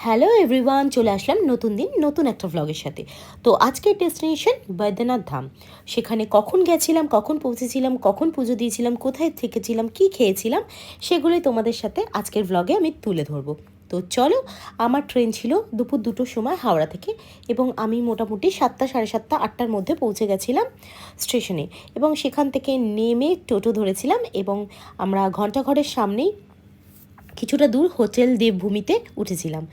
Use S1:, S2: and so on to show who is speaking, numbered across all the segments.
S1: Hello everyone, চলে আসলাম নতুন দিন নতুন একটা ভ্লগের সাথে। তো আজকের ডেস্টিনেশন বৈদ্যনাথ ধাম। সেখানে কখন গেছিলাম, কখন পৌঁছেছিলাম, কখন পুজো দিয়েছিলাম, কোথায় থেকেছিলাম, কি খেয়েছিলাম, সেগুলোই তোমাদের সাথে আজকের ভ্লগে আমি তুলে ধরবো। তো চলো, আমার ট্রেন ছিল দুপুর 2টোর সময় হাওড়া থেকে, এবং আমি মোটামুটি 7টা, সাড়ে 7টা, 8টার মধ্যে পৌঁছে গেছিলাম স্টেশনে। এবং সেখান থেকে নেমে টোটো ধরেছিলাম, এবং আমরা ঘন্টাঘরের সামনেই কিছুটা দূর হোটেল দেবভূমিতে উঠেছিলাম।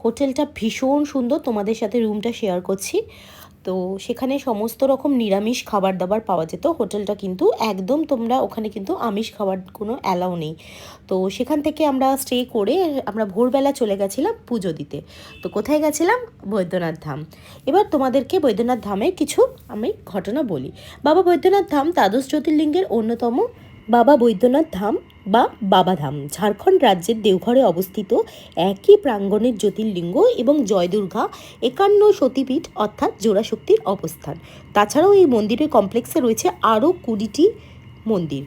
S1: হোটেলটা ভীষণ সুন্দর, তোমাদের সাথে রুমটা শেয়ার করছি। তো সেখানে সমস্ত রকম নিরামিষ খাবার দাবার পাওয়া যেত। হোটেলটা কিন্তু একদম, তোমরা ওখানে কিন্তু আমিষ খাবার কোনো অ্যালাউ নেই। তো সেখান থেকে আমরা স্টে করে আমরা ভোরবেলা চলে গেছিলাম পুজো দিতে। তো কোথায় গেছিলাম? বৈদ্যনাথ ধাম। এবার তোমাদেরকে বৈদ্যনাথ ধামের কিছু আমি ঘটনা বলি। বাবা বৈদ্যনাথ ধাম দ্বাদশ জ্যোতির্লিঙ্গের অন্যতম। বাবা বৈদ্যনাথ ধাম বা বাবাধাম ঝাড়খণ্ড রাজ্যের দেওঘরে অবস্থিত একই প্রাঙ্গণের জ্যোতির্লিঙ্গ এবং জয়দুর্গা 51 সতীপীঠ অর্থাৎ জোড়াশক্তির অবস্থান। তাছাড়াও এই মন্দিরের কমপ্লেক্সে রয়েছে আরও 20টি মন্দির।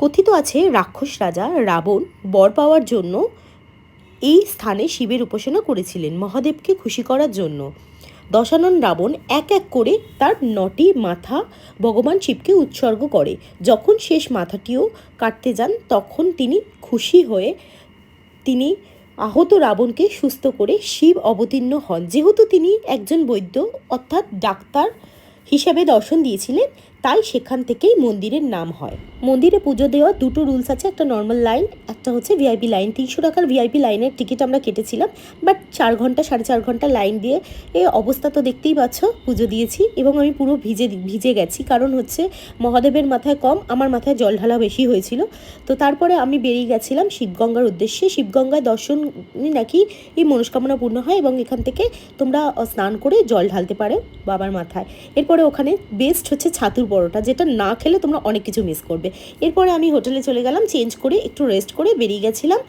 S1: কথিত আছে রাক্ষস রাজা রাবণ বর পাওয়ার জন্য এই স্থানে শিবের উপাসনা করেছিলেন মহাদেবকে খুশি করার জন্য। দশানন রাবণ এক এক করে তার 9টি মাথা ভগবান শিবকে উৎসর্গ করে। যখন শেষ মাথাটিও কাটতে যান, তখন তিনি খুশি হয়ে তিনি আহত রাবণকে সুস্থ করে শিব অবতীর্ণ হন। যেহেতু তিনি একজন বৈদ্য অর্থাৎ ডাক্তার হিসাবে দর্শন দিয়েছিলেন, তাই সেখান থেকেই মন্দিরের নাম হয়। মন্দিরে পুজো দেওয়ার 2টো রুলস আছে, একটা নর্মাল লাইন, একটা হচ্ছে ভিআইপি লাইন। 300 টাকার ভিআইপি লাইনের টিকিট আমরা কেটেছিলাম, বাট 4 ঘন্টা, সাড়ে 4 ঘন্টা লাইন দিয়ে অবস্থা তো দেখতেই পাচ্ছ। পুজো দিয়েছি এবং আমি পুরো ভিজে গেছি, কারণ হচ্ছে মহাদেবের মাথায় কম, আমার মাথায় জল ঢালা বেশি হয়েছিল। তো তারপরে আমি বেরিয়ে গেছিলাম শিবগঙ্গার উদ্দেশ্যে। শিবগঙ্গায় দর্শন নাকি এই মনস্কামনা পূর্ণ হয়, এবং এখান থেকে তোমরা স্নান করে জল ঢালতে পারো বাবার মাথায়। এরপরে ওখানে বেস্ট হচ্ছে ছাতুর পরোটা, যেটা না খেলে তোমরা অনেক কিছু মিস করবে। এরপরে আমি হোটেলে চলে গেলাম, চেঞ্জ করে একটু রেস্ট করে বেরিয়ে গেছিলাম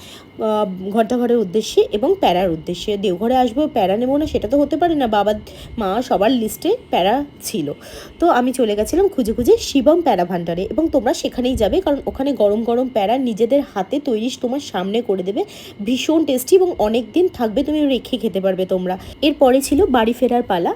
S1: ঘন্টাঘরের উদ্দেশ্যে এবং প্যারার উদ্দেশ্যে। দেওঘরে আসবো, প্যারা নেবো না সেটা তো হতে পারে না, বাবা মা সবার লিস্টে প্যারা ছিল। তো আমি চলে গেছিলাম খুঁজে খুঁজে শিবম প্যারা ভান্ডারে, এবং তোমরা সেখানেই যাবে, কারণ ওখানে গরম গরম প্যারা নিজেদের হাতে তৈরি তোমার সামনে করে দেবে। ভীষণ টেস্টি এবং অনেক দিন থাকবে, তুমি রেখে খেতে পারবে তোমরা। এরপরে ছিল বাড়ি ফেরার পালা।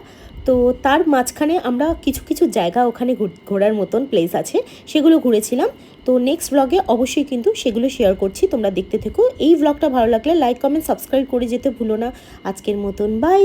S1: তো তার মাঝখানে আমরা কিছু কিছু জায়গা ওখানে ঘোরার মতন প্লেস আছে, সেগুলো ঘুরেছিলাম। তো নেক্সট ব্লগে অবশ্যই কিন্তু সেগুলো শেয়ার করছি, তোমরা দেখতে থেকো। এই ব্লগটা ভালো লাগলে লাইক, কমেন্ট, সাবস্ক্রাইব করে যেতে ভুলো না। আজকের মতন বাই।